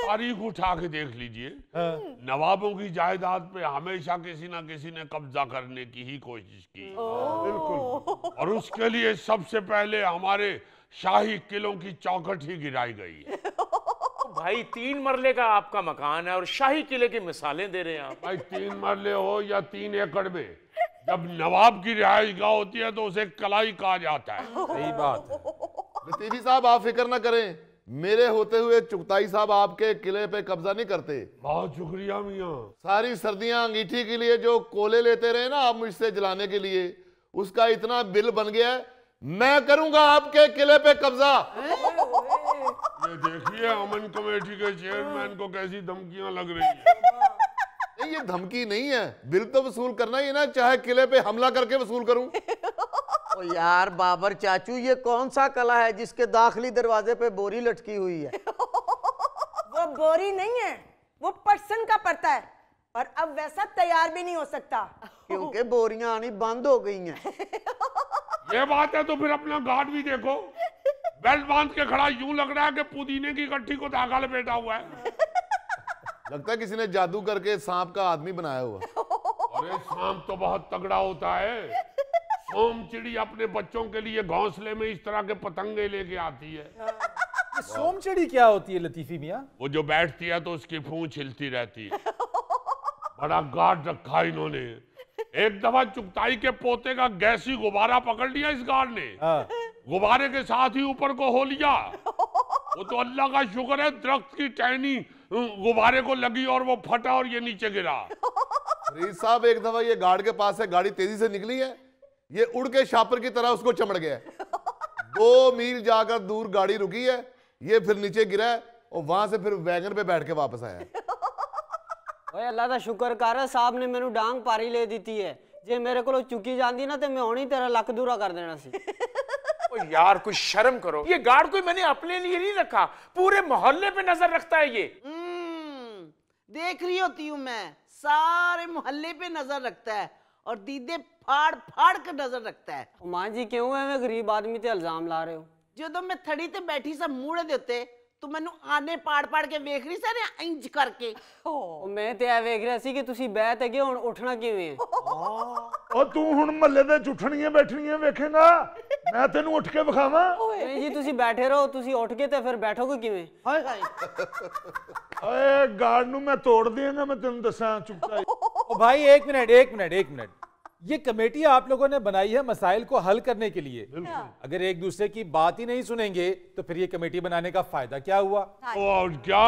तारीख उठा के देख लीजिए, नवाबों की जायदाद पे हमेशा किसी ना किसी ने कब्जा करने की ही कोशिश की। बिल्कुल। और उसके लिए सबसे पहले हमारे शाही किलों की चौखट ही गिराई गई है। भाई 3 मरले का आपका मकान है और शाही किले की मिसालें दे रहे हैं आप। भाई 3 मरले हो या 3 एकड़ में, जब नवाब की रिहाइशगाह होती है तो उसे कलाई कहा जाता है। सही बात है। लतीफी साहब आप फिक्र ना करें, मेरे होते हुए चुगताई साहब आपके किले पे कब्जा नहीं करते। बहुत शुक्रिया मियाँ। सारी सर्दियां अंगीठी के लिए जो कोले लेते रहे ना आप मुझसे जलाने के लिए, उसका इतना बिल बन गया है, मैं करूंगा आपके किले पे कब्जा। ये देखिए अमन कमेटी के चेयरमैन को कैसी धमकियां लग रही हैं। नहीं ये धमकी नहीं है, बिल तो वसूल करना ही है ना, चाहे किले पे हमला करके वसूल करूं। ओ यार बाबर चाचू, ये कौन सा कला है जिसके दाखिली दरवाजे पे बोरी लटकी हुई है? वो बोरी नहीं है, वो पटसन का पड़ता है, और अब वैसा तैयार भी नहीं हो सकता क्योंकि बोरियां आनी बंद हो गई हैं। ये बात है तो फिर अपना गार्ड भी देखो, बेल्ट बांध के खड़ा यूं लग रहा है कि पुदीने की गट्ठी को धागा लपेटा हुआ है। लगता है किसी ने जादू करके सांप का आदमी बनाया हुआ। अरे सांप तो बहुत तगड़ा होता है। सोम चिड़ी अपने बच्चों के लिए घोंसले में इस तरह के पतंगे लेके आती है। ये सोमचिड़ी क्या होती है लतीफी मियाँ? वो जो बैठती है तो उसकी पूंछ हिलती रहती है। बड़ा गार्ड रखा इन्होंने। एक दफा चुगताई के पोते का गैसी गुब्बारा पकड़ लिया इस गार्ड ने। गुब्बारे के साथ ही ऊपर को हो लिया। वो तो अल्लाह का शुक्र है दरख्त की टहनी गुब्बारे को लगी और वो फटा और ये नीचे गिरा। फरीद साहब एक दफा ये गार्ड के पास से गाड़ी तेजी से निकली है, ये उड़ के शापर की तरह उसको चमड़ गया है। 2 मील जाकर दूर गाड़ी रुकी है, ये फिर नीचे गिरा है और वहां से फिर वैगन पे बैठ के वापस आया है। ओए अल्लाह दा शुक्र कर साहब ने मैनू डांग पारी ले दी है, जे मेरे को चुकी जाती ना तो मैं होनी तेरा लक दूरा कर देना सी। ओ यार कुछ शर्म करो, ये गार्ड कोई मैंने अपने लिए नहीं रखा, पूरे मोहल्ले पे नजर रखता है ये। देख रही होती हूँ मैं, सारे मोहल्ले पे नजर रखता है और दीदे फाड़ फाड़ कर नजर रखता है। मां जी क्यों है मैं गरीब आदमी ते इल्जाम ला रहे हो? जो मैं थड़ी ते बैठी सा मूड़े देते तू मैनू आने पाड़ पाड़ के वेख रही सा ने इंज करके। मैं ते वेख रहा सी कि तुसी बैठ गए हुण उठना किवें है? ओ तू हुण महल्ले दे उठणियां बैठणियां वेखेगा, मैं तेनू उठ के विखावां? नहीं जी तुसी बैठे रहो, तुसी उठ के ते फिर बैठोगे किवें? हाय हाय ओए गार्ड नू मैं तोड़ देंगा, मैं तेनू दसां चुगताई। ओ भाई एक मिनट, ये कमेटी आप लोगों ने बनाई है मसाइल को हल करने के लिए। अगर एक दूसरे की बात ही नहीं सुनेंगे तो फिर ये कमेटी बनाने का फायदा क्या हुआ? और क्या?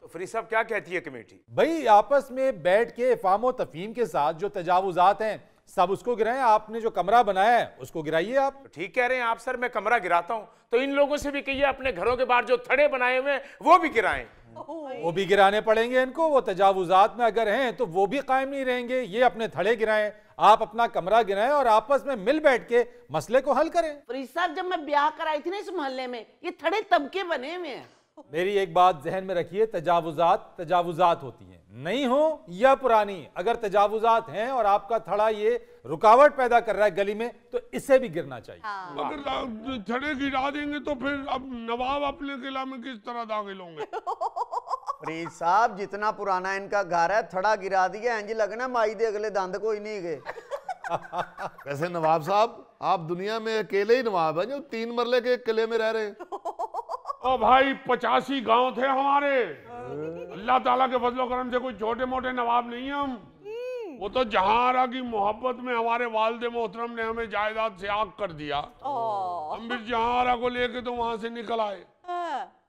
तो फरीद साहब क्या कहती है कमेटी? भाई आपस में बैठ के इफ़ाम व तफहीम के साथ जो तजावुजात हैं सब उसको गिराएं। आपने जो कमरा बनाया है उसको गिराइए आप। ठीक कह रहे हैं आप सर, मैं कमरा गिराता हूँ, तो इन लोगों से भी कहिए अपने घरों के बाहर जो थड़े बनाए हुए हैं वो भी गिराएं। वो भी गिराने पड़ेंगे इनको, वो तजावुजात में अगर हैं तो वो भी कायम नहीं रहेंगे। ये अपने थड़े गिराएं, आप अपना कमरा गिराएं और आपस में मिल बैठ के मसले को हल करें। फरीद साहब जब मैं ब्याह कराई थी ना इस मोहल्ले में, ये थड़े तबके बने हुए हैं। मेरी एक बात जहन में रखिए, तजावुजात होती हैं, नहीं हो या पुरानी। अगर तजावुजात हैं और आपका थड़ा ये रुकावट पैदा कर रहा है गली में तो इसे भी गिरना चाहिए। अगर थड़े गिरा देंगे तो फिर अब नवाब अपने किला में किस तरह दाखिल होंगे? फरीद साहब जितना पुराना इनका घर है, थड़ा गिरा दिया इंज लगना माई दे अगले दंद कोई नहीं गए। वैसे नवाब साहब आप दुनिया में अकेले ही नवाब हैं जो 3 मरले के किले में रह रहे हैं। ओ भाई 85 गांव थे हमारे। अल्लाह ताला के फजलो करम से कोई छोटे मोटे नवाब नहीं है हम। वो तो जहांरा की मोहब्बत में हमारे वालिद मोहतरम ने हमें जायदाद से आग कर दिया। हम भी जहांरा को लेके तो वहां से निकल आए।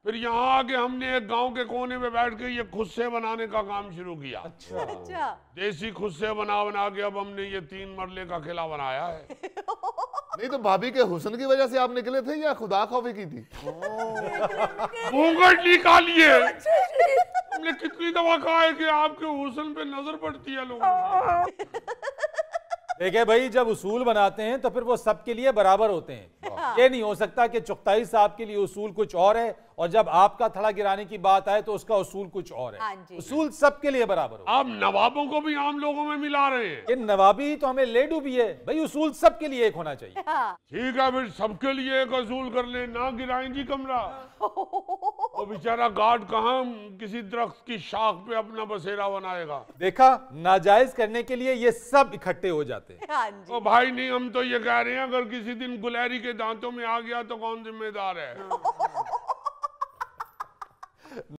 फिर यहाँ आके हमने एक गांव के कोने में बैठ के ये खुस्से बनाने का काम शुरू किया। अच्छा। देसी खुस्से बना बना के अब हमने ये 3 मरले का किला बनाया है। नहीं तो भाभी के हुस्न की वजह से आप निकले थे या खुदा खौफी की थी? घूंघट निकालिए। हमने कितनी दफा कहा है कि आपके हुस्न पे नजर पड़ती है लोगों की। देखिए भाई, जब उसूल बनाते हैं तो फिर वो सबके लिए बराबर होते हैं। ये नहीं हो सकता कि चुगताई साहब के लिए उसूल कुछ और है और जब आपका थड़ा गिराने की बात आए तो उसका उसूल कुछ और हाँ है। जी। उसूल सबके लिए बराबर हो। आप नवाबों को भी आम लोगों में मिला रहे हैं। ये नवाबी तो हमें लेडू भी है भाई, उसूल सबके लिए एक होना चाहिए। ठीक है, फिर सबके लिए एक असूल कर ले, ना गिराएं जी कमरा। वो बेचारा गार्ड कहाँ किसी दरख्त की शाख पे अपना बसेरा बनाएगा। देखा, नाजायज करने के लिए ये सब इकट्ठे हो जाते हैं। हाँ जी। ओ भाई नहीं, हम तो ये कह रहे हैं अगर किसी दिन गुलहरी के दांतों में आ गया तो कौन जिम्मेदार है।